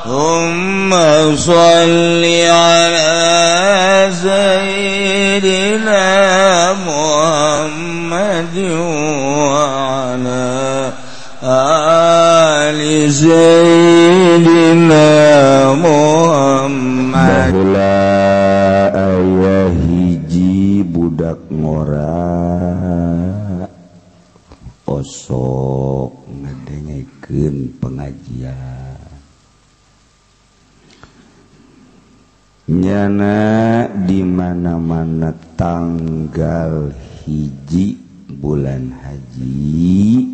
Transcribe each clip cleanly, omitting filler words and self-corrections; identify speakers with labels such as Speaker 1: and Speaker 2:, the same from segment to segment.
Speaker 1: Allahumma sholli ala sayyidina Muhammad wa ala ali sayyidina Muhammad.
Speaker 2: Bahula aya hiji budak ngora osok ngadengekeun pengajian nyana di mana-mana tanggal hiji bulan haji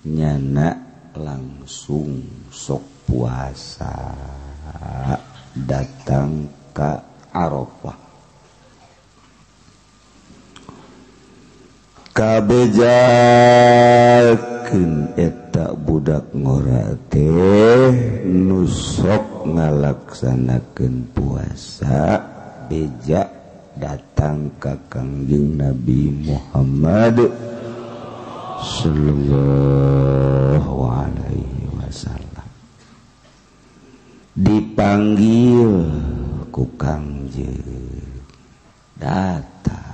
Speaker 2: nyana langsung sok puasa datang ke Arafah kabejakeun eta budak ngora teh nu sok ngalaksanakeun puasa beja datang ka Kangjeng Nabi Muhammad sallallahu alaihi wasallam dipanggil ku Kangjeng datang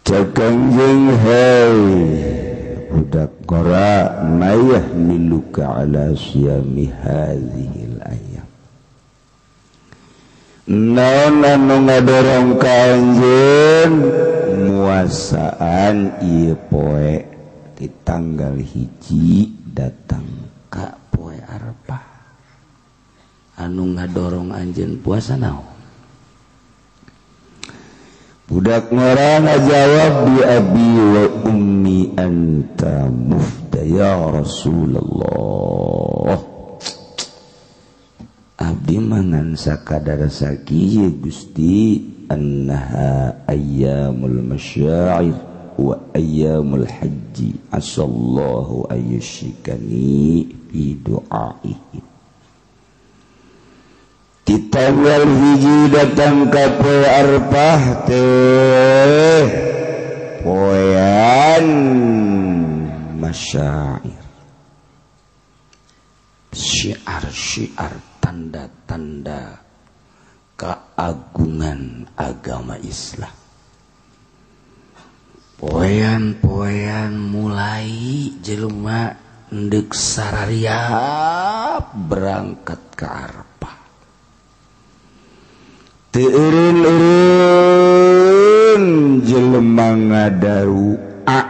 Speaker 2: Kangjeng hei budak qora mayah miluka ala siyami hadhil ayam naon anu ngadorong Kangjeng muasaan ieu poe di tanggal hiji datang ka poe Arafah anu ngadorong anjeun puasa naon budak ngora ngajawab bi abi wa ummi anta mufta ya Rasulullah abdi mangan sakadar sakieu Gusti annaha ayyamul masyair wa ayyamul haji asallahu ayyushikani fi du'aihi di tanggal hiji datang ka poe Arafah teh poean masyair syiar-syiar tanda-tanda keagungan agama Islam poean-poean mulai jelema endek sarariap berangkat ke Arafah teureun-eureun jelema ngadaru'a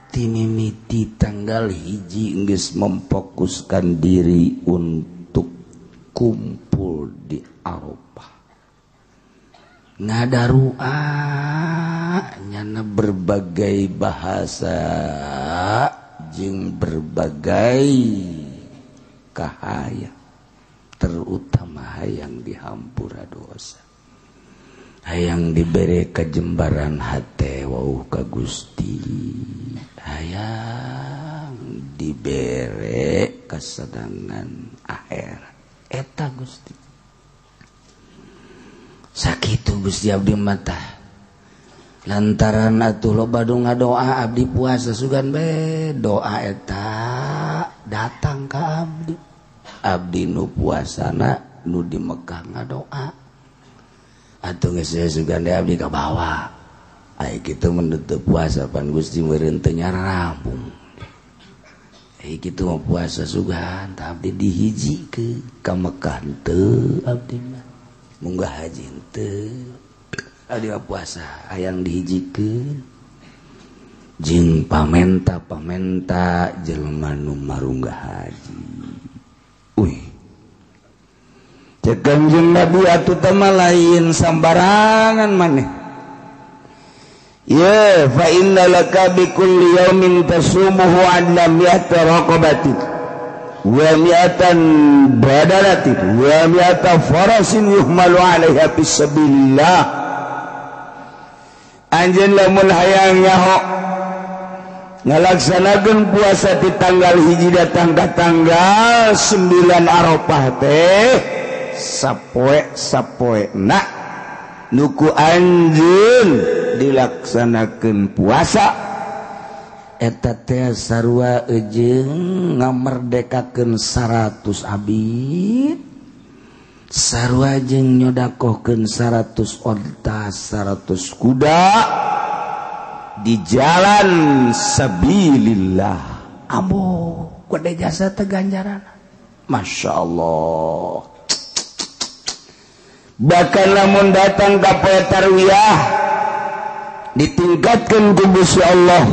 Speaker 2: timimiti tanggal hiji geus memfokuskan diri untuk kumpul di Arafah ngadaru'a nyana berbagai bahasa jeung berbagai kahaya terutama hayang dihampura dosa hayang diberi kejembaran hate wau ka Gusti hayang diberi kasadangan akhirat eta Gusti sakitu Gusti abdi mata lantaran atuh loba nu ngadoa abdi puasa sugan be doa eta datang ka abdi nu puasana nu di Mekah ngadoa atuh geus sugan deui abdi ka bawah ai kitu menutup puasa pan Gusti meureun teu nyarambung ai kitu mah puasa sugan tah abdi dihijikeun ka Mekah teu abdi mah munggah haji teu abdi mah puasa hayang dihijikeun jeung pamenta jelema nu marunggah haji. Cek Kangjeng Nabi atuh teh lain sambarangan maneh. Ya fa inna laka bi kulli yawmin tasumuhu an mi'ata raqabatin wa mi'atan badalatin wa mi'ata farasin yuhmalu 'alaiha fisabilillah. Anjeun lamun hayang nyaho ngalaksanakeun puasa di tanggal hiji datang ka tanggal 9 Arafah teh sapoe-sapoena nuku anjeun dilaksanakeun puasa eta teh sarua ejeng ngamerdekakeun 100 abid, sarua jeung nyodakohkeun 100 onta 100 kuda di jalan sabilillah. Ambo gede jasa teh ganjaran, masya Allah. Bahkan lamun datang ka poe tarwiyah ditingkatkan ku Gusti Allah,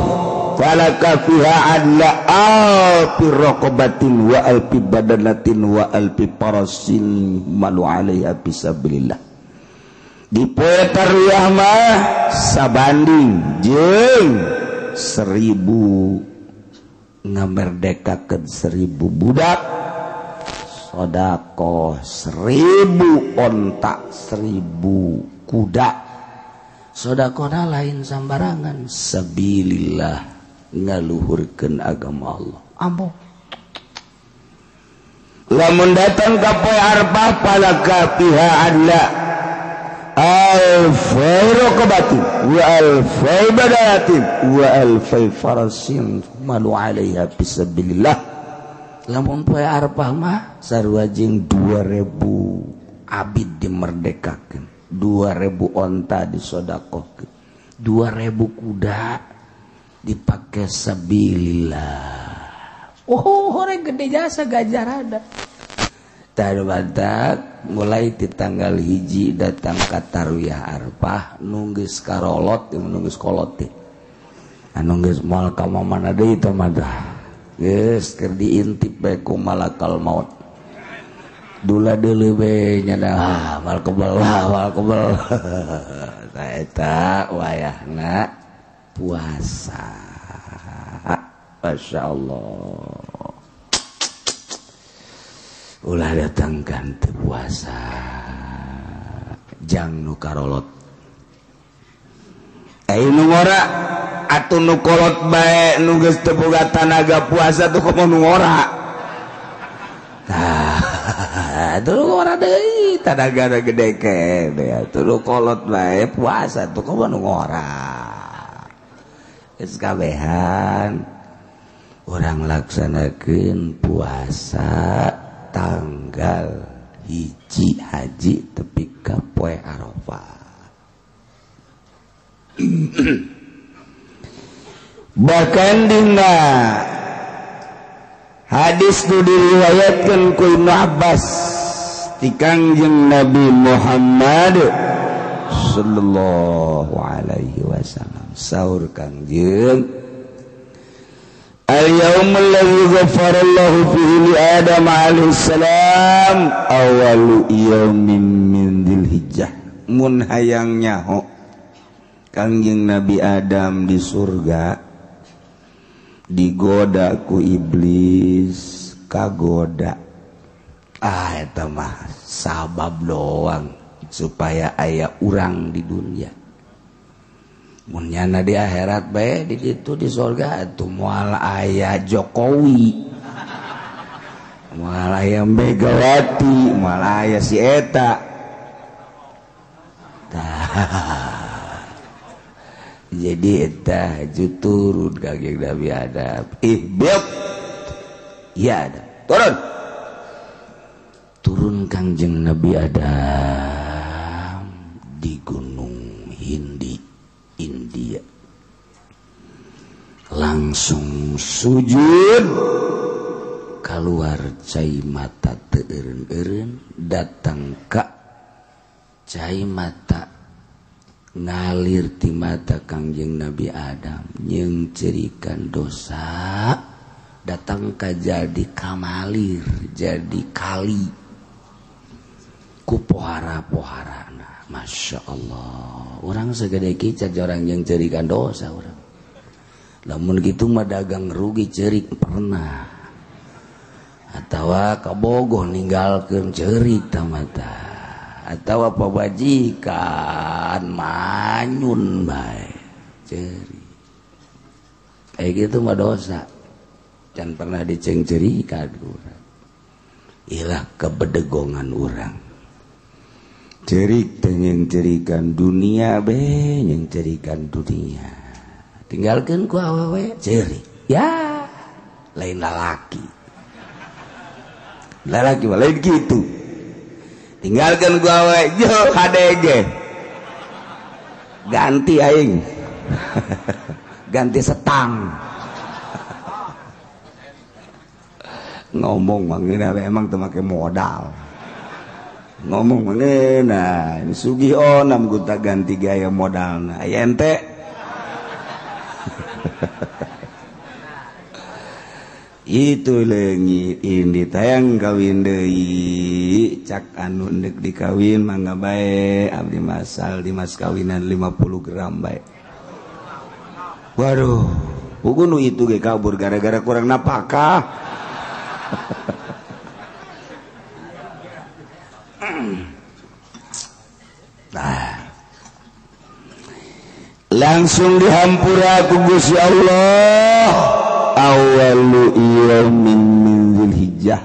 Speaker 2: falaka fiha adla alfi raqabatin wa alfi badanatin wa alfi parasin malu alaiha fisabilillah. Di poe tarwiyah mah sabanding jeung 1000 ngamerdekakeun 1000 budak, sedekah 1000 onta 1000 kuda. Sedekahna lain sambarangan, sabilillah ngaluhurkeun agama Allah. Ambo lamun datang ka poe Arafah palaka fiha adla alfai raqabatin wa alfai badanatin wa alfai farasin malu alaiha fisabilillah. Lamun poe Arafah mah sarua jeung 2000 abid dimerdekakeun, 2000 onta disodakohkeun, 2000 kuda dipake sabilillah. Oh, horeng gede jasa ganjarana. Tah batak mulai di tanggal 1 datang ka tarwiyah Arafah nu geus karolot nu geus kolot teh. Anu geus moal ka mana deui teh mah geus keur diintip bae ku malakal maut. Dula deuleu we nyana mal kebal tah eta wayahna puasa. Masyaallah. Ulah datangkan teu puasa jang nu karolot. Nu ngora atuh nu kolot bae nu geus teu boga tanaga puasa tuh komo nu ngora. Tah, atuh nu ngora deui tanagana gede kene atuh nu kolot bae puasa tuh komo nu ngora. Geus kabehan urang laksanakeun puasa tanggal 1 haji tepi ka poe Arafah. Bahkan dina hadis nu diriwayatkeun ku Ibnu Abbas ti Kangjeng Nabi Muhammad sallallahu alaihi wasallam saur Kangjeng, al-yaumul ladzi ghafarallahu fihi li Adam alaihi salam awalu yaumin min Dzulhijjah. Mun hayang nyaho Kangjeng Nabi Adam di surga digoda ku iblis, kagoda. Eta mah sabab doang supaya aya urang di dunia. Mun nyana di akhirat bae di ditu di surga atuh moal aya Jokowi, moal aya Megawati, moal aya si eta. Jadi eta turun Kangjeng Nabi Adam. Ihbib ya ada turun Kangjeng Nabi Adam di Gunung Hindi India, langsung sujud keluar cai mata teu eureun-eureun, datang ka cai mata ngalir ti mata Kangjeng Nabi Adam nyengcerikan dosa, datang ka jadi kamalir, jadi kali ku pohara-poharana. Masya Allah, orang segede kicat orang yang cerikan dosa orang. Lamun gitu mah dagang rugi cerik pernah, atawa kabogoh ninggalkeun cerik tamata, atawa pabajikan manyun bae cerik. Gitu mah dosa, can pernah diceng-cerikan urang. Ilah kebedegongan urang. Cerik teh yang cerikan dunia be, yang cerikan dunia tinggalkan ku awewe ceri ya lain lalaki lain gitu tinggalkan ku awewe yo HDG ganti aing ganti setang ngomong mangina emang teu make modal ngomong mangina ini sugih nam guta ganti gaya modalna aya ente itu leungit ini tayang kawin deui cak anu neuk dikawin mangga bae abdi masal di mas kawinan 50 gram bae waduh puguh nu itu ge kabur gara-gara kurang napakah nah langsung dihampura ku Gusti Allah awalu yaumin min Dzulhijjah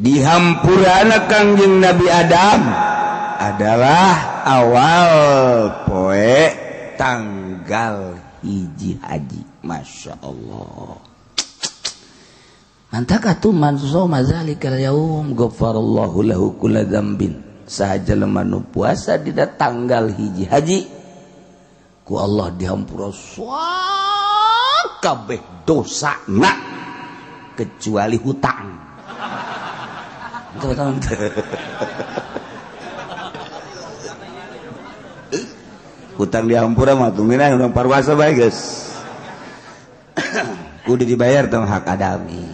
Speaker 2: dihampurana Kangjeng Nabi Adam adalah awal poe tanggal hiji haji Masya Allah mantap atuh man soma zalikal yaum ghafarallahu lahu kulla dzambin sahaja lemah nu puasa dina tanggal hiji haji ku Allah dihampura kabeh dosana kecuali hutang hutang dihampura mah tungguina urang parwasa bae geus kudu dibayar tong hak adami.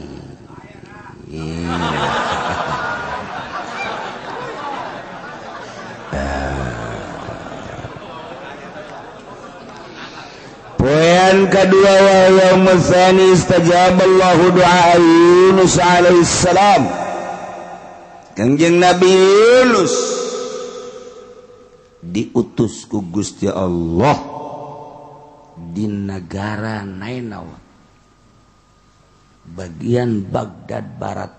Speaker 2: Poin kedua wa yaumul tsani istajaballahu du'a Yunus alaihi salam. Kangjeng Nabi Yunus diutus ku Gusti Allah di negara Nainawa bagian Baghdad Barat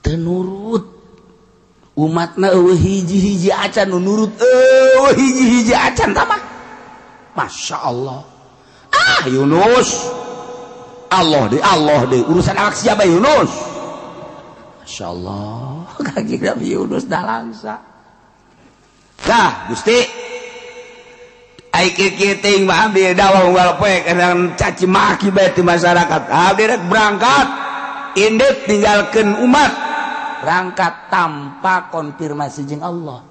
Speaker 2: tenurut umatna eueuh hiji-hiji acan nu nurut eueuh hiji-hiji acan tamah Masya Allah Yunus Allah deh urusan awak siapa Yunus Masya Allah kaki Nabi Yunus dah langsa nah Gusti aik kiting mah abdi dawa unggal poe kadang caci maki bae ti masyarakat abdi rek berangkat indit tinggalkeun umat berangkat tanpa konfirmasi jeung Allah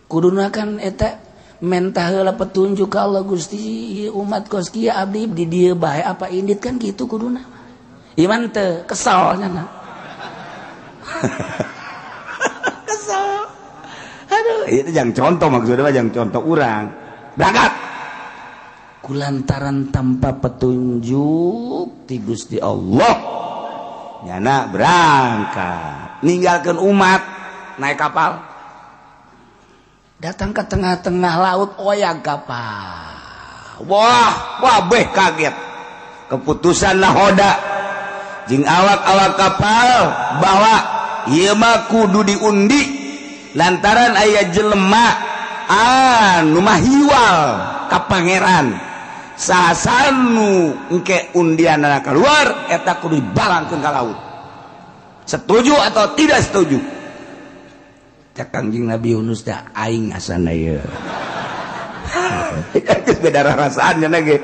Speaker 2: kuduna kan eta mentah heula petunjuk ka Allah Gusti umat kos kieu abdi di dieu bae apa indit kan gitu kuduna iman teu kesal nya kesal aduh itu jangan contoh maksudnya mah jangan contoh urang berangkat kulantaran tanpa petunjuk ti Gusti Allah nyana berangkat ninggalkeun umat naik kapal datang ke tengah-tengah laut oyag kapal wah beh kaget keputusan nahoda jeung awak-awak kapal bahwa ieu mah kudu diundi lantaran aya jelema anu mah hiwal ka pangeran sasanu engke undianna keluar eta kudu dibalangkeun ka laut setuju atau tidak setuju cak Kangjeng Nabi Yunus da aing asana ieu geus beda rasaan nya ge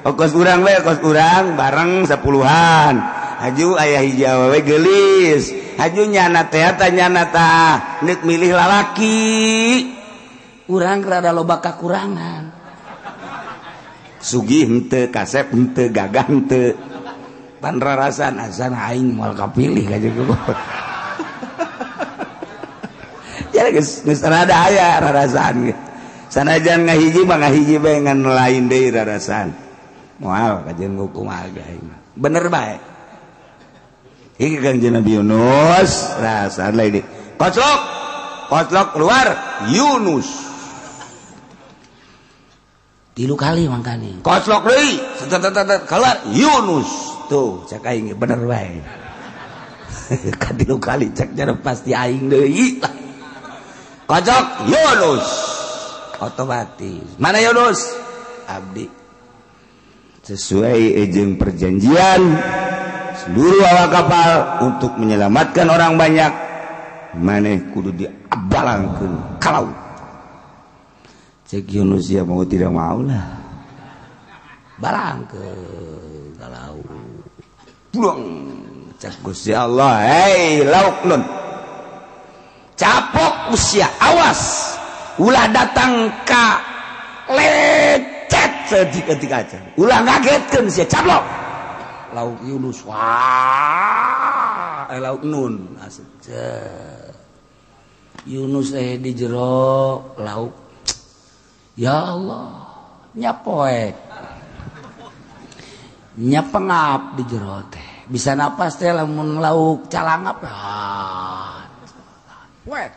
Speaker 2: kos urang we kos urang bareng 10-an haju aya hiji awewe geulis haju nyana teh tanyana tah neuk milih lalaki urang rada loba kakurangan sugih henteu kasep henteu gagah henteu pan rarasan asana aing moal kapilih ka jeung ya geus rada aya rarasan sanajan ngahiji mah ngahiji bae ngan lain deui rarasan moal ka jeung kumaha aing bener bae iki Kangjeng Nabi Yunus rasa lain deui kotlok keluar Yunus 3 kali mangkani kotlok deui keluar Yunus tuh cak aing bener bae ka 3 kali cak jare pasti aing deui kotlok Yunus otomatis. Mana Yunus? Abdi.
Speaker 1: Sesuai ejeng perjanjian seluruh awak kapal untuk menyelamatkan orang banyak, maneh kudu diabalangkeun ka laut. Cek Yunus ya mau tidak mau lah.
Speaker 2: Balangkeun ka laut.
Speaker 1: Pulang. Cek Gusti Allah, hei lauk nun. Capok usia, awas. Ulah datang ka lecet seketika aja. Ulah ngagetkeun sia caplok.
Speaker 2: Lauk Yunus wah, lauk nun asep. Yunus di jero lauk. Ya Allah, nyapoek. Nyapengap di jero teh. Bisa napas teh lamun lauk calangap. Wek.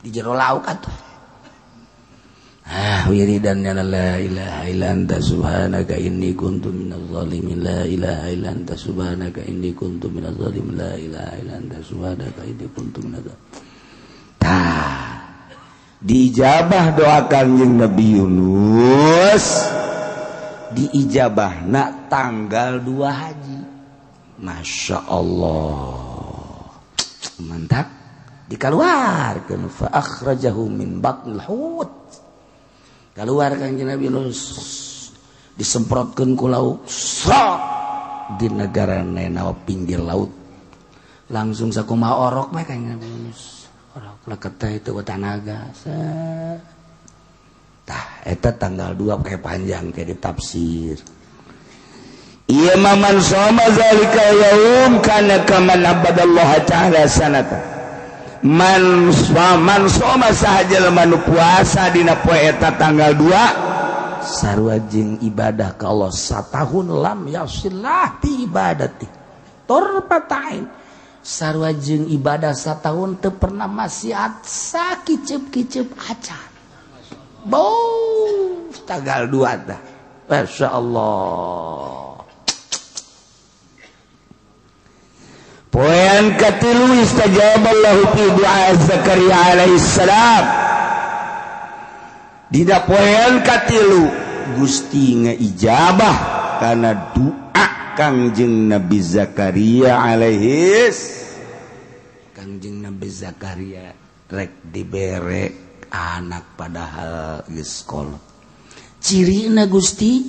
Speaker 2: Di jero lauk atuh. Wiridannya la ilaha illa anta subhanaka inni kuntu minaz zalimin, la ilaha illa anta subhanaka inni kuntu minaz zalimin, la ilaha illa anta subhanaka inni kuntu minaz zalimin.
Speaker 1: Diijabah doa Kanjeng Nabi Yunus, diijabah nak tanggal 2 haji. Masya Allah, mantap. Dikeluarkan fa akhrajahu min batnil hut. Keluar Kanjeng Nabi Yunus, disemprotkeun ku lauk srot di negara nenawa pinggir laut. Langsung sakumaha orok mah Kanjeng Nabi Yunus. Orok leket teh itu tanaga. Tah eta tanggal 2 kayak panjang kayak ditafsir. Iya man shoma zalika yaum kana kaman abadallaha ta'ala sanata. Man shoma sahaja manu puasa dina poe eta tanggal 2
Speaker 2: sarua jeung ibadah ka Allah satahun lam yasillah ti ibadati torpatain. Sarua jeung ibadah satahun teu pernah maksiat sakicep-kicep acan. Bow tanggal 2 tah. Masyaallah.
Speaker 1: Poean katilu istajaballahu fi du'a Zakaria alaihi salam. Dina poean katilu Gusti ngaijabah kana doa Kangjeng Nabi Zakaria alaihi.
Speaker 2: Kangjeng Nabi Zakaria rek dibere anak padahal geus kolot. Cirina Gusti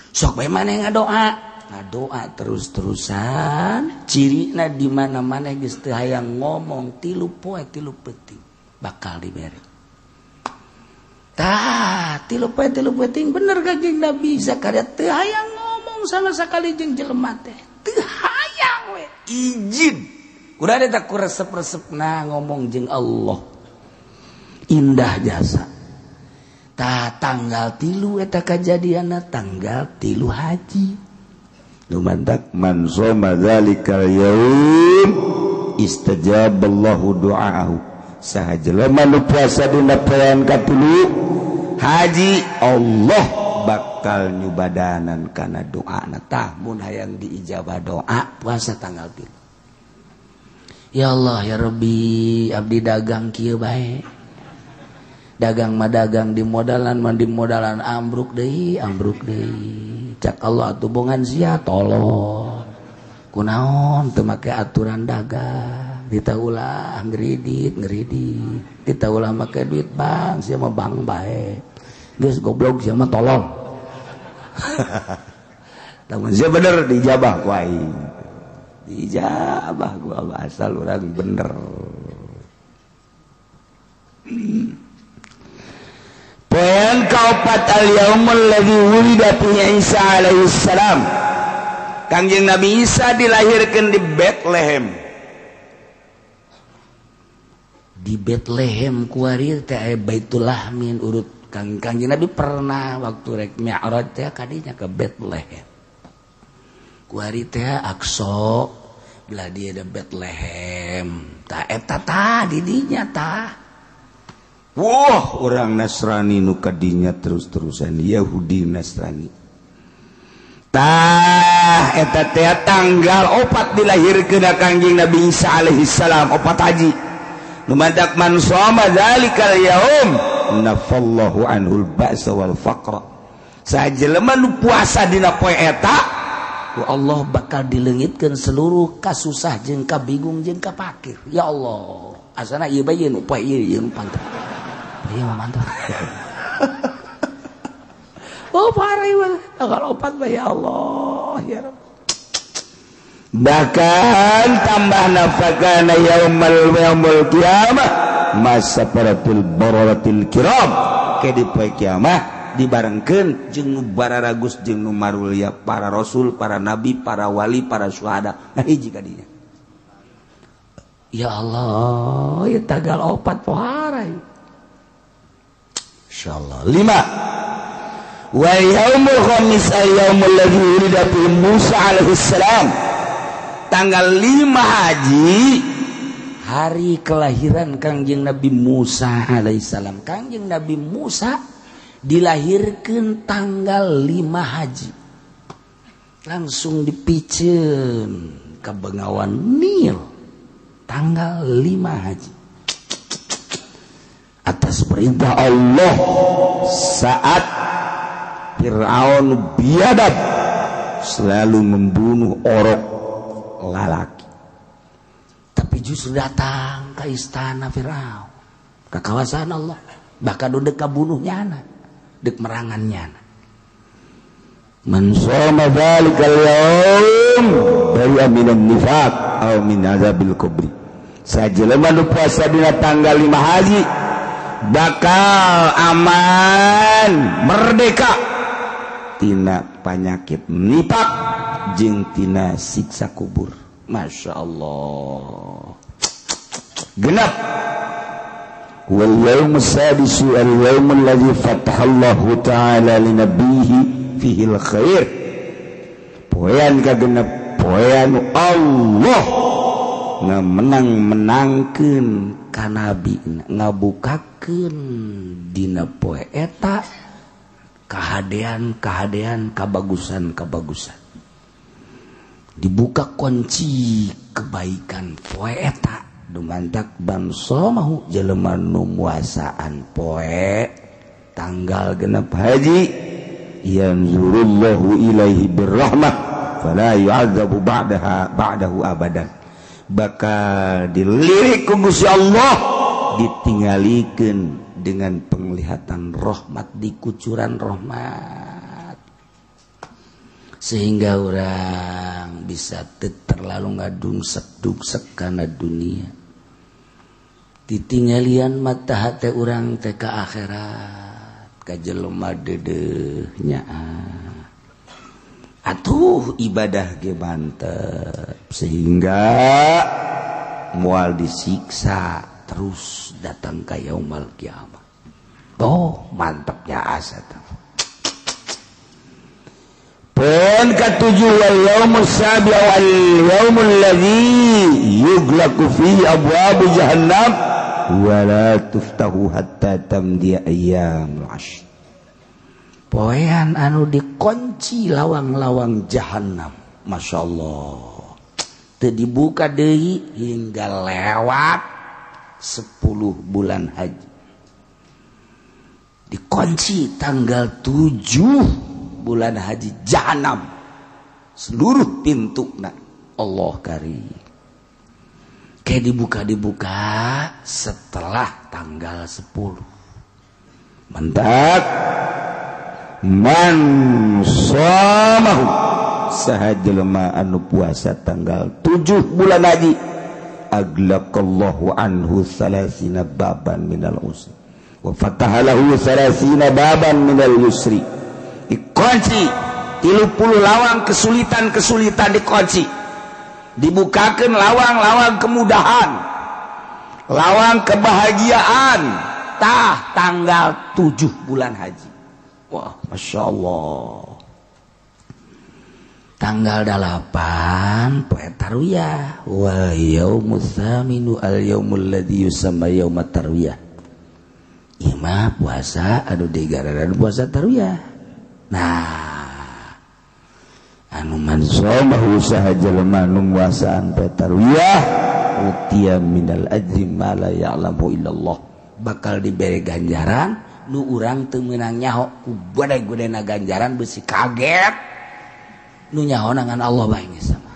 Speaker 2: sok bae maneh ngadoa. Doa terus-terusan cirina di mana-mana geus teu hayang ngomong 3 poe 3 peuting bakal dibere. Tah 3 poe 3 peuting bener Kanjeng Nabi Zakaria teu hayang ngomong sama sakali jeung jelema teh. Teu hayang we izin. Kuda eta ku resep-resepna ngomong jeung Allah. Indah jasa. Tah tanggal 3 eta kajadianna tanggal 3 haji.
Speaker 1: Lumantak man shoma dzalikal yaum istajaballahu du'aahu. Sahaja manu puasa dina poean katulu haji Allah bakal nyubadanan kana doana.
Speaker 2: Tah mun hayang diijabah doa puasa tanggal 3. Ya Allah ya Rabbi abdi dagang kieu bae. Dagang mah dagang di modalan ambruk deui cak Allah tubungan sia tolong kunaon teu make aturan dagang ditaulah ngridit ditaulah make duit bank sia mah bank bae geus goblok sia mah tolong
Speaker 1: tamun sia bener dijabah ku aing dijabah ku Allah asal urang bener. Poean kaopat al-yaumul ladzi wulida fihi Isa alaihi salam. Kangjeng Nabi Isa dilahirkeun di Bethlehem.
Speaker 2: Di Bethlehem kuari teh Baitul Lahmin urut Kangjeng Nabi pernah waktu rek Mi'raj teh kadinya ke Bethlehem. Kuari teh Aqsa belah dia ada Bethlehem. Tah eta tah di dinya tah.
Speaker 1: Wah, orang Nasrani nu kadinya terus-terusan Yahudi Nasrani. Tah eta teh tanggal 4 dilahirkeun Kangjeng Nabi Isa alaihi salam 4 haji. Lumadak man shoma dzalikal yaum nafallahu anhul ba'sa wal faqra. Sajelema nu puasa dina poe eta Allah bakal dileungitkeun seluruh kasusah jeung kabingung jeung kapakir. Ya Allah, asana ieu bae nu poe ieu nu pantau. Ieu mah mantap. Oh parah mah tanggal 4 mah ya Allah ya Rabb. Bahkan tambah nafakana yaumul qiyamah masafaratul bararatil kiram ke di poe kiamah dibarengkeun jeung nu bararagus jeung nu marulya para rasul, para nabi, para wali, para syuhada. Nah hiji ka dinya. Ya Allah, ya tanggal 4 pohara. Insyaallah. 5. Wa yaumul khamis yaumul ladzi wulida fi Musa alaihi salam. Tanggal 5 Haji hari kelahiran Kangjeng Nabi Musa alaihissalam. Kangjeng Nabi Musa dilahirkan tanggal 5 Haji, langsung dipikeun ka Bengawan Nil tanggal 5 Haji atas perintah Allah saat Fir'aun biadab selalu membunuh orok lalaki, tapi justru datang ke istana Firaun, ke kawasan Allah, bahkan udah kabunuhnya anak, dek merangannya anak. Man shoma dzalikal yaum bari'a minan nifaq aw min azabil kubri. Sajelema nu puasa dina tanggal 5 Haji bakal aman, merdeka tina panyakit nifaq jeung tina siksa kubur. Masya Allah. Genap. Wal yaum as-sadis al yaum alladhi fatahallahu ta'ala li nabiyhi fihi al-khair. Poean ka genep poean Allah ngamenang-menangkeun ka nabi ngabukakeun dina poe eta kahadean kabagusan. Dibuka kunci kebaikan poe eta dumantak bangsa mahu jelema nu muasaan poe tanggal 6 Haji yanzurullahu ilaihi birrahmah fala yu'adzabu ba'dahu abadan. Bakal dilirik ku Gusti Allah ditinggalikeun dengan penglihatan rahmat di kucuran rahmat, sehingga orang bisa terlalu ngadungsek kana dunia. Ditinggalian mata hati orang teh ka akhirat, ka jelema dedeuhnya. Atuh ibadah ge mantep, sehingga moal disiksa terus datang ka yaumul kiamah. Oh mantapnya asa tuh. Poin ke-7 wal yaumul sabi' wal yaumul ladzi yughlaqu fihi abwabu jahannam wa la tuftahu hatta tamdi ayyamul 'ashr. Poean anu dikunci lawang-lawang jahannam. Masyaallah. Teu dibuka deui hingga lewat 10 bulan haji. Dikunci tanggal 7 bulan haji jahanam seluruh pintu Allah karim. Kayak dibuka setelah tanggal 10. Mantap. Man shamahu sahajelema anu puasa tanggal 7 bulan haji aglaqallahu anhu 30 baban minal usri wa fatahalahu 30 baban minal yusri. Dikunci 30 lawang kesulitan dikunci, dibukakan lawang-lawang kemudahan, lawang kebahagiaan tanggal 7 bulan haji. Wah, Masya Allah. Tanggal 8 poe tarwiyah wa yaumuz zaminu al yaumul ladzi yusamma yaumat tarwiyah. Ima puasa anu digararan puasa tarwiyah. Nah, anu man shamahu sahajelema nu muasaan poe tarwiyah utiya minal ajri ma la ya'lamu illallah.
Speaker 2: bakal diberi ganjaran nu urang teu meunang nyaho ku gede-gedena ganjaran besi kaget nu nyaho nangan Allah bae sama.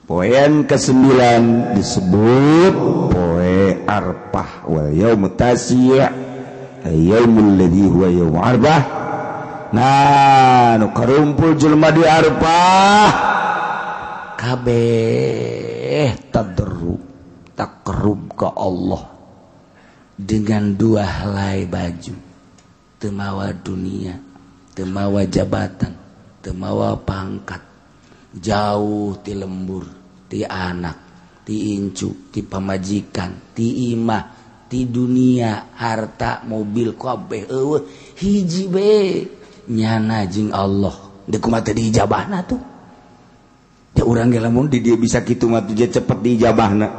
Speaker 1: Poin ke-9 disebut poe Arfah wal yaumut tasi' yaumul ladzi huwa yaum Arfah. Nah, nu karumpul jelema di Arfah kabeh tadarrub takarrub ka Allah dengan 2 helai baju, teu mawa dunia, teu mawa jabatan, teu mawa pangkat, jauh ti lembur, ti anak, ti incu, ti pamajikan, ti imah, ti dunia, harta, mobil, kabeh eueuh hiji be nyana jeung Allah. Deuk kumaha teh diijabahna tuh. Ya urang ge lamun di dieu bisa kitu mah teh cepet diijabahna.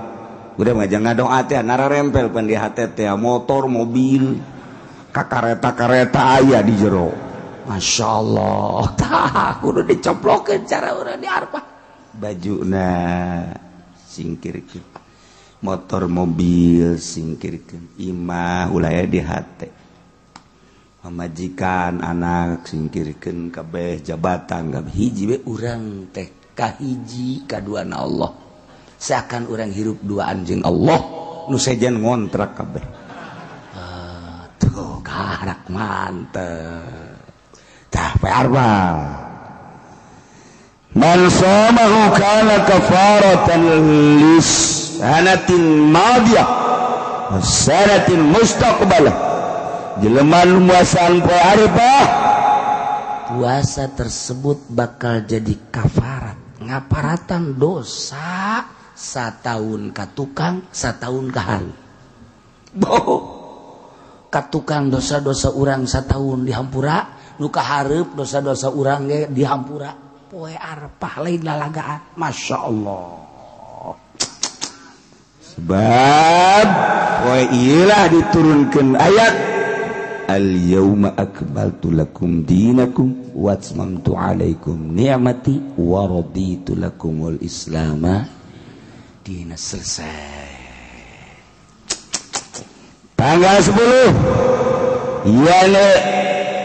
Speaker 1: Udah mah jangan doa teh nara rempel pan di hate teh motor, mobil, kakareta-kareta aya di jero. Masya Allah, tah kudu dicoplokeun cara urang di Arfah. Bajuna singkirkeun, motor mobil singkirkeun, imah ulah aya di hate. Pamajikan anak singkirkeun kabeh, jabatan kabeh hiji we urang teh kahiji kaduana Allah. Seakan orang hirup duaan jeung Allah nu sejen ngontrak kabeh. Tuh karak mantep. Tah poe Arfah. Man shamahu kana kafaratan lis sanatin madiyah wa sanatin mustaqbalah. Jelema nu muasaan poe Arfah, puasa tersebut bakal jadi kafarat, ngaparatan dosa satahun ka tukang, satahun ka hari. Ka tukang dosa-dosa urang satahun dihampura, nu ka hareup dosa-dosa urang ge dihampura. Poe Arfah lain lalagaan. Masya Allah. Sebab poe ieu lah diturunkeun ayat Al-yawma akmaltu lakum dinakum wa atmamtu alaikum ni'mati wa raditu lakumul islama dina. Selesai. Tanggal 10 yani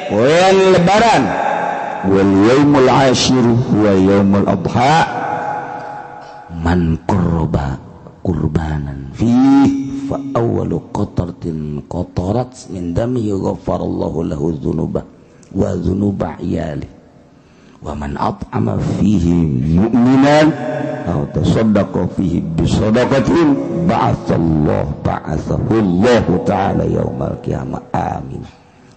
Speaker 1: poin lebaran wal yaumul ashir wa yaumul adha man qurba qurbanan fihi fa awwalu qatratin qatarat min dami ghafarallahu lahu dzunubah wa dzunuba iyali wa man at'ama fihi mu'minan aw tasaddaqa fihi bi sadaqatin ba'athahu Allah ta'ala yaumal qiyamah amin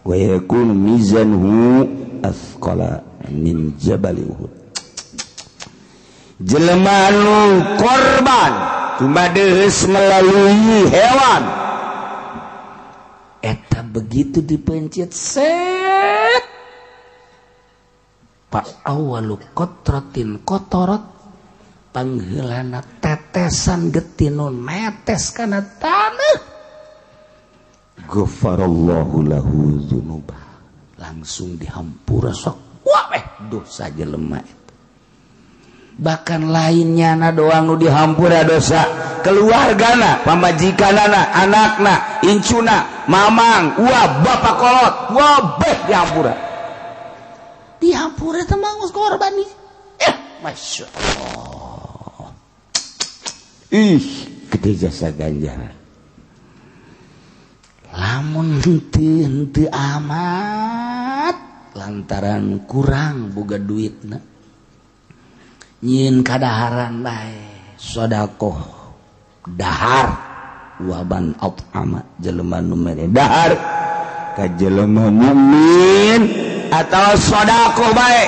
Speaker 1: wa yakunu mizanuhu athqala min jabal Uhud. Jelema nu korban kumadeus melalui hewan eta begitu dipencet set pa awalu qatratin qatarot pangheulana tetesan getih nu netes kana tanah ghafarallahu lahu dzunubah langsung dihampura sok wabeh dosa jelema eta. Bahkan lainnya na doang nu dihampura dosa keluargana, pamajikanana, anakna, incuna, mamang, uap, bapak kolot, wabeh dihampura. Dihampura teh mangus korban nih. Masya Allah. Gede jasa ganjaran. Lamun henteu amat lantaran kurang boga duitna. Nyin kadaharan bae sedekah dahar waban at'ama jelema nu mere dahar ka jelema mukmin atawa sedekah bae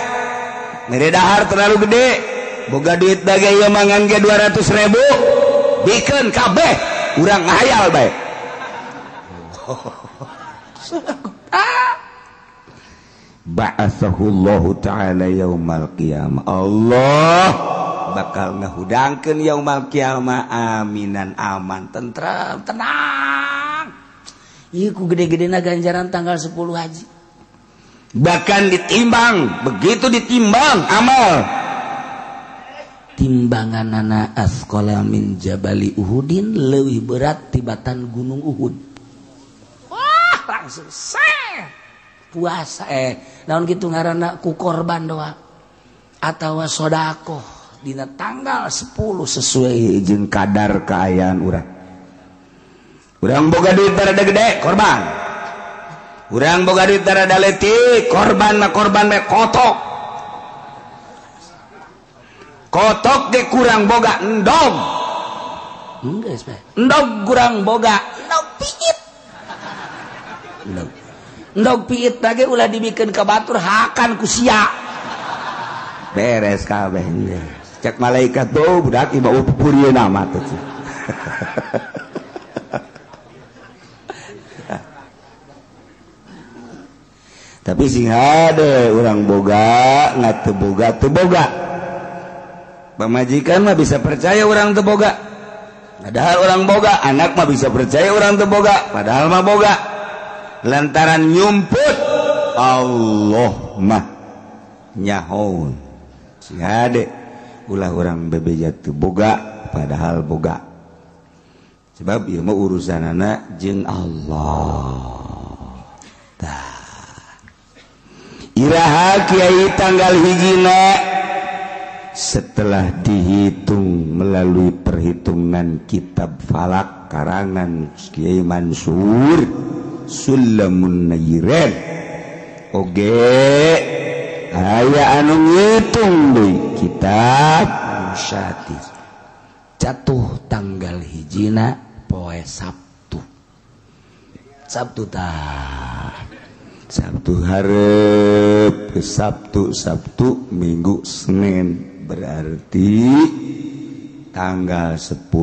Speaker 1: mere dahar terlalu gede boga duit dage ieu mangan ge 200.000 bikeun kabeh urang ngahayal bae. Ba'athahu Allah ta'ala yaumal qiyamah. Allah bakal ngahudangkeun yaumal qiyamah aminan aman tentram tenang. Ieu ku gede-gedena ganjaran tanggal 10 haji. Bahkan ditimbang, begitu ditimbang amal
Speaker 2: timbanganana asqala min jabali Uhudin leuwih berat tibatan gunung Uhud. Wah, langsung puasa naon kitu ngaranna ku korban doa atawa sodaqoh dina tanggal 10 sesuai jeung kadar kaayaan urang. Urang boga duit rada gede korban. Urang boga duit rada leutik korban mah korban we kotok. Kotok ge kurang boga endog. Geus bae. Endog kurang boga, endog piit. Endog piit lagi ulah dibikeun ka batur hakan ku sia. Beres kabeh. Cek malaikat tuh budak ieu pupurieuna mah teh. Tapi sing hade urang boga ngateu boga teu boga. Pamajikan mah bisa percaya orang teu boga. Padahal orang boga, anak mah bisa percaya orang teu boga, padahal mah boga. Lantaran nyumput Allah mah nyahoun. Sing hade ulah urang bebeja teu boga padahal boga. Sebab ieu mah urusanana jeung Allah. Iraha kiai tanggal hijina setelah dihitung melalui perhitungan kitab falak karangan Kiai Mansur Sulamun Nayiren oge aya anu ngitung deui kitab Musyati jatuh tanggal hijina poe Sabtu tah Sabtu hareup Sabtu Minggu Senin berarti tanggal 10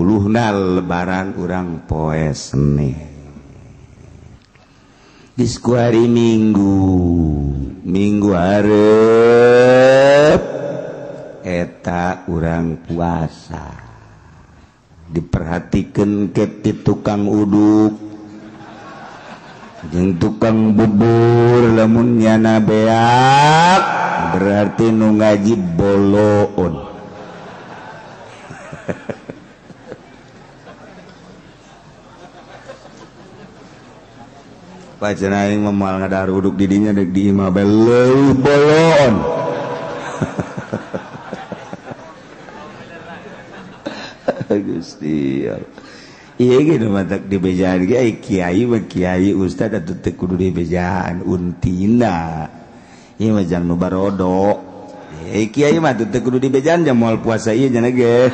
Speaker 2: lebaran urang poe Senin diskuari Minggu hareup eta urang puasa diperhatikeun ke ti tukang uduk jeung tukang bubur lamun nyana beak berarti nu ngaji boloon. Pacan aing mah moal ngadahar uduk di dinya deuk di imah bae leuwih boloon. Gusti iya gitu matak di bejaan kiai mah kiai ustad atuh teu kudu di bejaan untina ieu mah jang nu barodo kiai mah teu kudu di bejaan jang moal puasa ieu cenah ge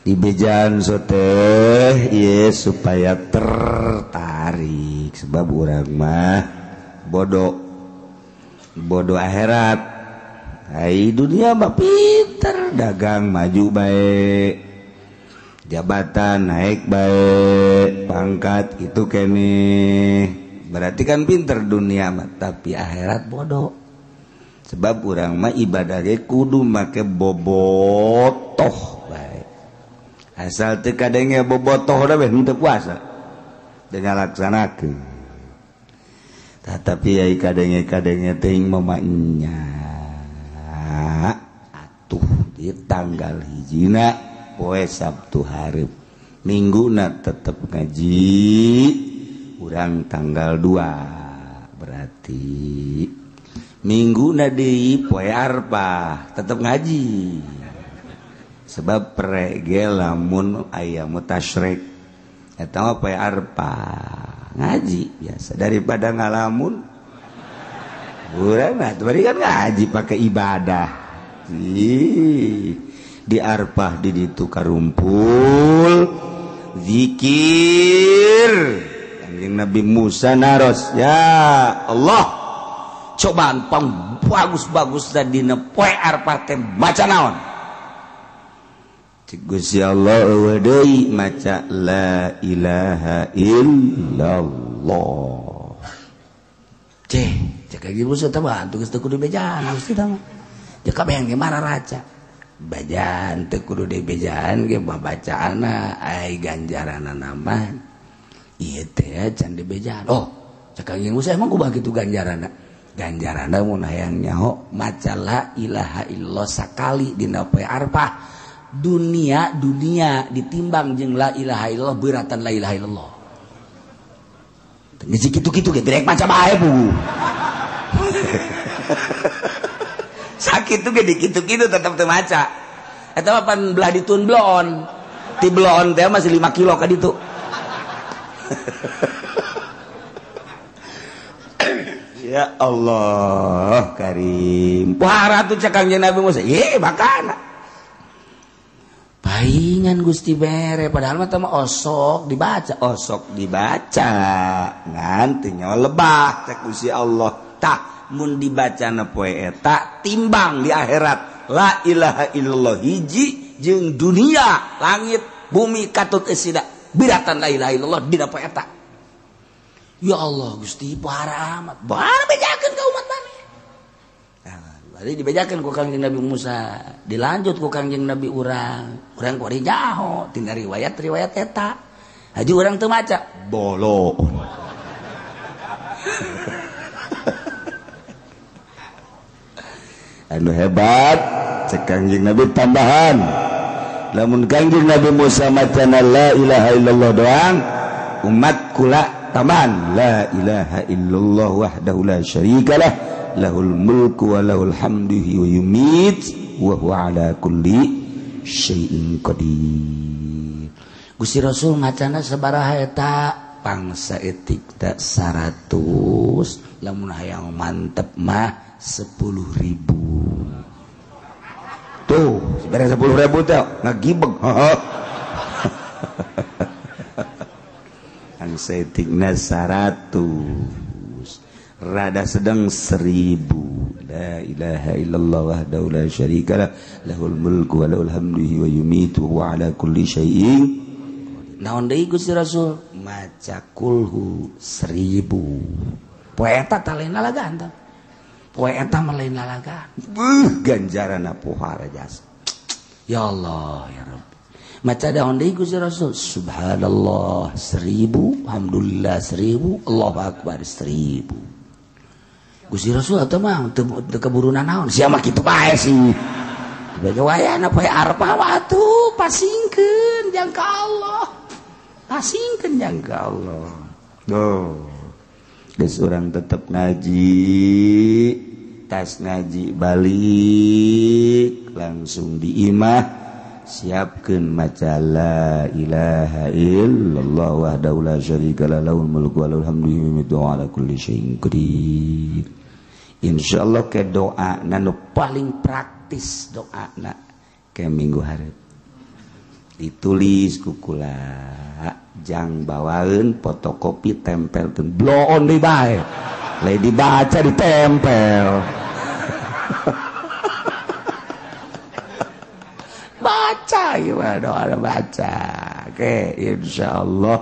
Speaker 2: di bejaan soteh ieu supaya tertarik sebab urang mah bodoh akhirat. Hai dunia mah pinter dagang maju baik jabatan naik baik pangkat itu kene berarti kan pinter dunia mah tapi akhirat bodoh sebab urang mah ibadah ge kudu make bobotoh baik asal teu kadenge bobotoh da beh teu puasa teu ngalaksanakeun tapi ai kadenge teuing mamanya atuh di tanggal hijina poe Sabtu hareup Mingguna tetep ngaji urang tanggal 2 berarti Mingguna deui poe Arfah tetep ngaji sebab perege lamun aya mutasyrik eta mah poe Arfah ngaji biasa daripada ngalamun urang mah tadi kan ngaji pakai ibadah di Arfah di ditu karumpul zikir kanjeng Nabi Musa naros ya Allah cobaan pang bagus-bagus dina poe Arfah teh maca naon Gusti Allah eueuh deui maca la ilaha illallah cek ieu Musa teh bantu geus teu kudu bejaan Gusti tah mah jeung kabeh ge marah raca bajaan teu kudu dibejaan ge bacaana ai ganjaranna mah ieu teh can dibejaan oh cek Kangjeng Musa emang kumaha kitu ganjarana mun hayang nyaho maca la ilaha illallah sakali dina poe Arafah dunia ditimbang jeung la ilaha illallah beuratan la ilaha illallah geus kitu-kitu ge direk maca bae Bu sakit tuh ge dikitu-kitu tetep teu maca eta mah pan belah ditun blon ti blon teh masih 5 kilo ka ditu ya Allah karim pohara tuh cek Kangjeng Nabi Musa ye makana paingan Gusti bere padahal mah teh mah osok dibaca nganti nyawa lebah cek Gusti Allah tak mun dibacana poe eta timbang di akhirat la ilaha illallah hiji jeung dunia langit bumi katut esida biratan la ilaha illallah dina poe eta ya Allah Gusti pohara amat pohara bejakeun ka umat maneh bari dibejakeun ku Kangjeng Nabi Musa dilanjut ku Kangjeng Nabi urang kuari nyaho tina riwayat eta haji urang teu maca bolo anu hebat cek Kangjeng Nabi tambahan lamun Kangjeng Nabi Musa macana la ilaha illallah doang umat kula tambahan la ilaha illallah wahdahu la syarikalah lahul mulku wa lahul hamdu wa yumit wa huwa ala kulli syai'in qadir. Gusti Rasul macana sabaraha eta pangsa etik tak 100 lamun hayang mantep mah 10.000 tuh sebenarnya 10.000 teh ngagibeg pangsa etikna 100 rada sedang 1000 la ilaha illallah wahdahu la syarikalah lahul mulku wa lahul hamdu wa yumitu wa ala kulli syai'in naon deui Gusti Rasul maca kulhu 1000 poe eta tah lain lalagan poe eta mah lain lalagan ganjaranna pohara jasa ya Allah ya Rabb maca daon deui Gusti Rasul subhanallah 1000 alhamdulillah 1000 Allahu akbar 1000 Gusti Rasul atau mah teu keburu naon sia mah kitu bae sih bage wayana poe Arafah atuh pasingkeun jang ka Allah pasingkeun jang ka Allah geus urang tetep ngaji tas ngaji balik langsung di imah siapkeun maca la ilaha illallah wahdahu la syarikalah lahul mulku wa lahul hamdu wa ala kulli syai'in qadir. Insyaallah ke doa nu paling praktis doana ke minggu hareup ditulis ku kula jang bawaeun fotokopi tempelkeun bloon deui bae lain dibaca ditempel baca gimana doa baca oke insyaallah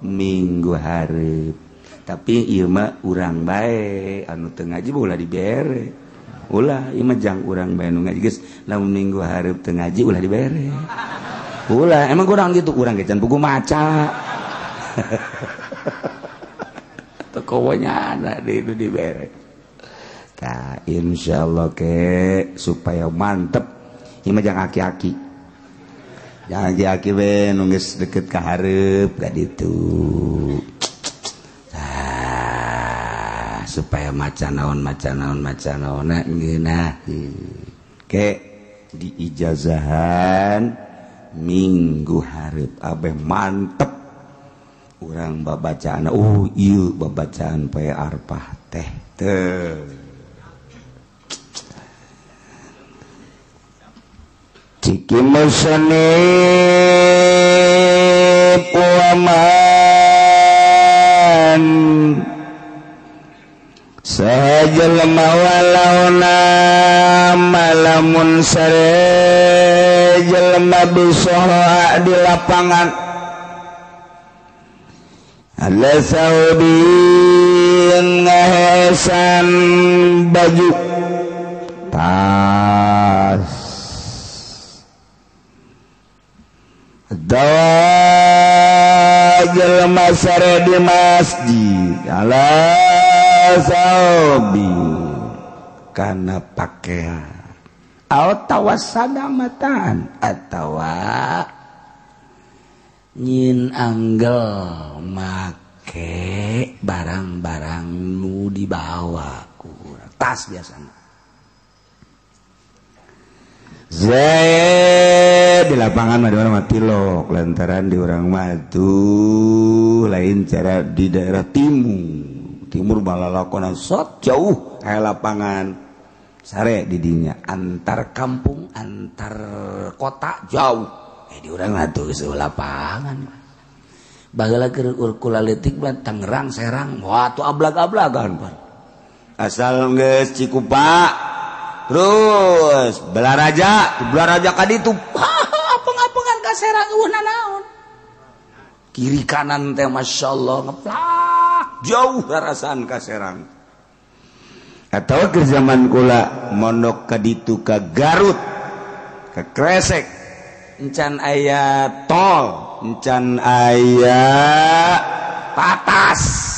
Speaker 2: minggu hareup tapi ieu mah urang bae anu teu ngaji ulah dibere ulah ieu mah jang urang bae nu ngaji geus lamun minggu hareup teu ngaji ulah dibere ulah emang kurang gitu urang ge can buku maca teu kowonya ada di itu dibere tah insyaallah ke supaya mantep ieu mah jang aki-aki jangan aki-aki we nu geus deukeut ka hareup ka ditu supaya maca naon ngeunah ke di ijazahan minggu hareup abeh mantep urang babacaan ieu babacaan poe Arafah teh teu ciki musnib waman sajelma walauna malamun sare jelma bisoha di lapangan ala saudin ngahesan baju tas dawa jelma sare di masjid
Speaker 1: ala saubi kana pakaian atawa sadamatan atawa nyin anggel make barang-barang nu dibawa ku tas biasanya Zaid di lapangan mah di mana mati lok lantaran di orang matu lain cara di daerah timur malah lakonan sok jauh kayak lapangan sare di dinya antar kampung antar kota jauh di orang matu ke lapangan bageula keur kula leutik mah Tangerang Serang wah tuh ablag-ablagan pan asal geus Cikupa terus Belaraja kaditu apeng-apengan ka Serang eueuhna naon kiri kanan teh masyaallah ngeplak jauh rarasaan ka Serang atawa ke zaman kula mondok kaditu ka Garut ka Kresek encan aya tol encan aya patas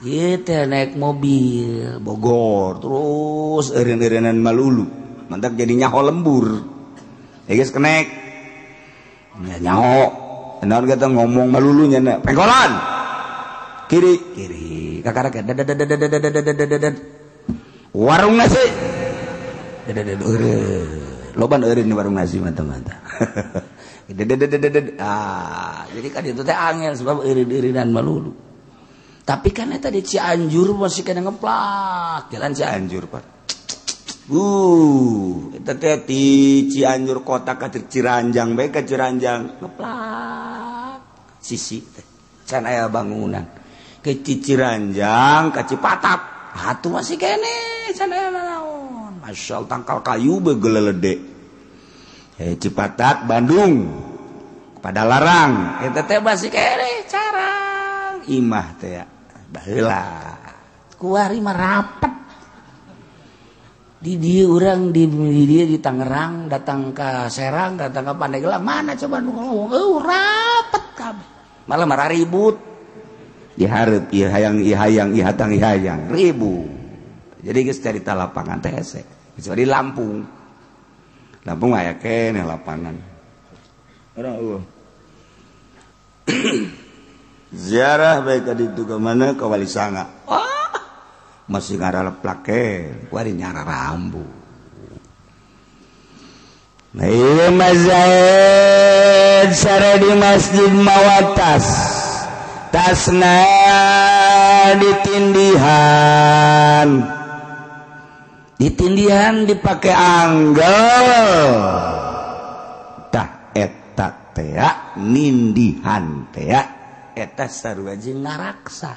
Speaker 1: ieu teh naik mobil Bogor terus eureun-eureunnan Malulu mantak jadi nyaho lembur geus kenek nyaho naon kita ngomong Malulu nya pengkolan kiri kakarake warung nasi loban eureun warung nasi mantap-mantap jadi kan itu teh angel sebab eureun-eureunnan Malulu tapi kan eta di Cianjur masih kena ngeplak jalan Cianjur Pak eta teh di Cianjur kota ka Ciranjang bae ka Ciranjang ngeplak sisi teh can aya bangunan ke Ciranjang ka Cipatap atuh masih kene can aya naon masyaallah tangkal kayu bae gelelede Cipatap Bandung pada larang eta teh masih kene carang imah teh ya baheula kuari mah rapet di dieu urang di dieu di Tangerang datang ke Serang datang ke Pandeglang mana coba nu ngomong rapet kabeh malah marah ribut dihareup ieu hayang ieu hayang ieu hatang ieu hayang ribut jadi geus carita lapangan teh hese kecuali Lampung aya keneh lapangan urang eueuh ziarah baik kaditu ka mana ka Wali Sanga masih ngaralep plaken kuari nyara rambu nah ieu mazhaid sare di masjid mawatas tasna ditindihan dipake anggel tah eta teh nindihan teh eta sarua jeung ngaraksa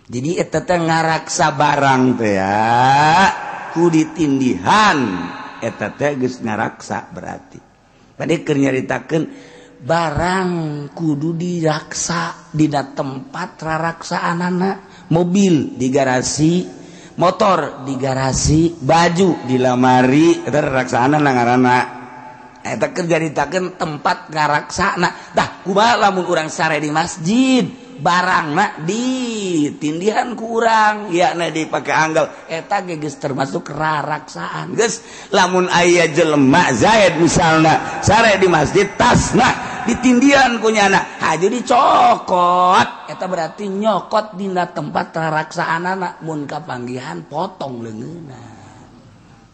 Speaker 1: jadi eta teh ngaraksa barang teh ku ditindihan eta teh geus ngaraksa berarti tadi keur nyaritakeun barang kudu diraksa dina tempat raraksaanana mobil di garasi motor di garasi baju di lamari eta raraksaanana ngaranna eta keur nyaritakeun tempat ngaraksana dah kumaha lamun urang sare di masjid barangna ditindihan ku urang yakna dipake anggel eta ge geus termasuk raraksaan geus lamun aya jelema Zaid misalna sare di masjid tasna ditindihan ku nyana haji dicokot eta berarti nyokot dina tempat raraksaanana mun kapanggihan potong leungeunna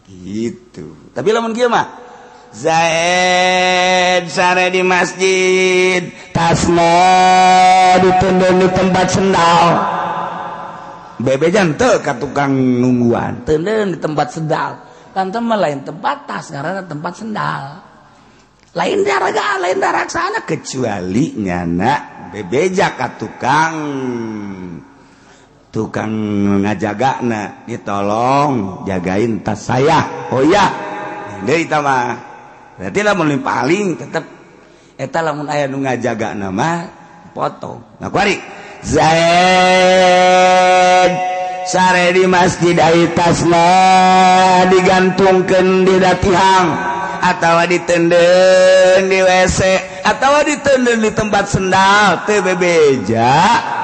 Speaker 1: gitu tapi lamun kieu mah Zaid sare di masjid tasna ditendon di tempat sendal bebejan teu ka tukang nungguan tendon di tempat sendal kan teh lain tempat tas ngaranna tempat sendal lain daraga lain daraksana kecuali nyana bebeja ka tukang ngajagana ditolong jagain tas saya oh ya deui tah mah berarti lamun paling tetep eta lamun aya nu ngajagana mah potong nah kuari Zaid sare di masjid aya tasna digantungkeun di datihang atawa ditendeuh di WC atawa ditendeng di tempat sendal teu bebeja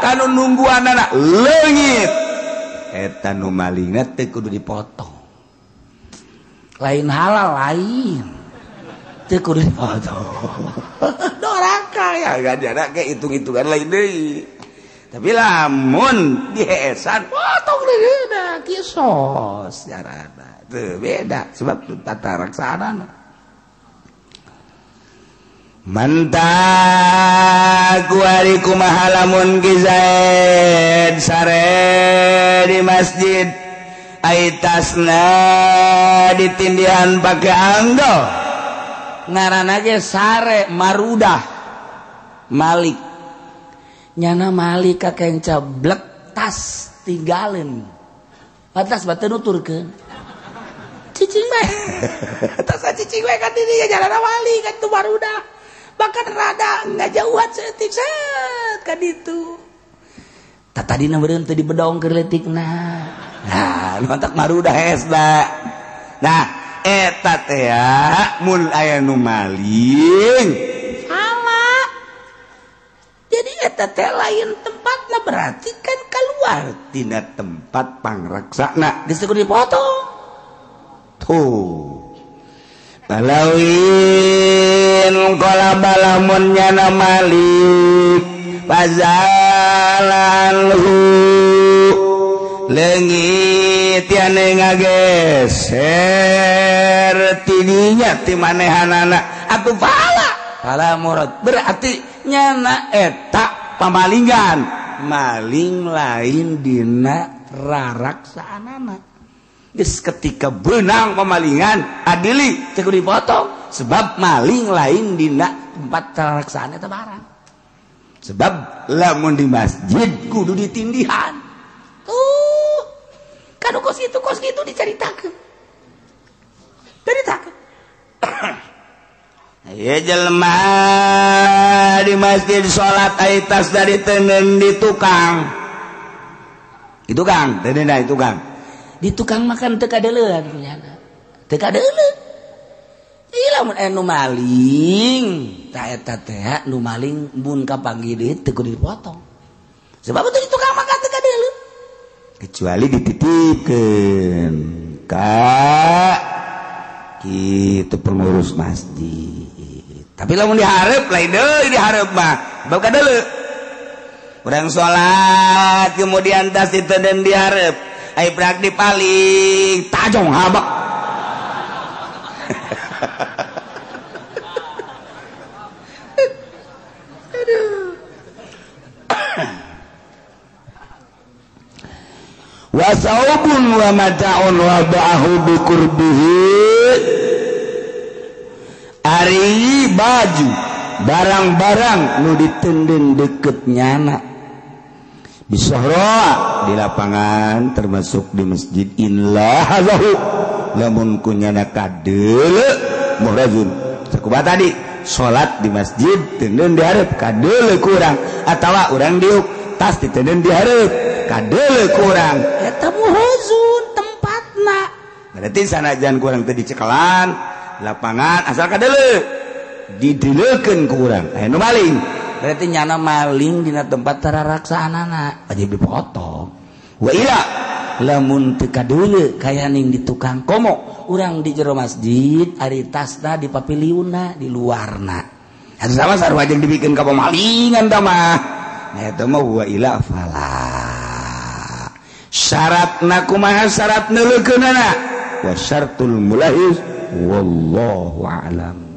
Speaker 1: kanu nungguan anak leungit eta nu malingna teu kudu dipotong lain halal lain teu kudu dipotong doraka ya gadana ke hitung-hitungan lain deui tapi lamun diesan potong deui da kisos jarana teu beda sebab tata laksanana mantak wari kumaha lamun kizaid sare di masjid aitasna ditindihan pake anggo ngaranna ge sare marudah malik nyana malik kakek cablek tas tinggalin batas batu nuturkeun cicing mah tas cicing mah kan dieu jalanna malik kan tu marudah bahkan rada ngajauhan seetik set kan itu tadina beureum teu dibedong keur leutikna nah mantak marudah hesda nah eta teh mun aya nu maling salah jadi eta teh lain tempatna berarti kan keluar tina tempat pangraksana geus teu dipotong tuh balawin kola balamun nyana malik pazalanhu leungit tiane ngageser tidinya ti manehanana atuh pala murad berarti nyana eta pamalingan maling lain dina raraksaanana geus ketika beunang pamalingan adili teu kudu dipotong sebab maling lain dina tempat raraksan eta barang sebab lamun di masjid kudu ditindihan tuh kanu kos gitu dicaritakeun ya jelema di masjid salat aitas dari tenen di tukang itu kang tendena itu kang di tukang makan teu kadeuleun punyana teu kadeuleun ieu lamun anu maling tah eta teh nu maling mun kapanggih deui teu kudu dipotong sebab itu di tukang makan teu kadeuleun kecuali dititipkeun ka kitu pengurus masjid tapi lamun dihareup lain deui dihareup mah bab kadeuleun urang salat kemudian tas ditendeng dihareup ai brak dipaling tajong habak wa saubun wa mata'un wa ba'ahu bi qurbihi ari baju barang-barang nu ditendeng deket nyana bisahra di lapangan termasuk di masjid illa hazahu lamun kunyana kadeuleu muhrazun sakumaha tadi salat di masjid tendeng dihareup kadeuleu ku urang atawa urang diuk tas ditendeng dihareup kadeuleu ku urang eta muhrazun tempatna berarti sanajan ku urang teu dicekelan lapangan asal kadeuleu dideleukeun ku urang aya nu maling berarti nyana maling dina tempat tararaksana wajib dipotong wa ila lamun teu kadeuleu kaya ning di tukang komo urang di jero masjid ari tasna di papiliunna di luarna atuh sama sarua jeung dibikeun ka pamalingan tah mah nah eta mah wa ila fala syaratna kumaha syarat neuleukeunana wa syartul mulahis wallahu a'lam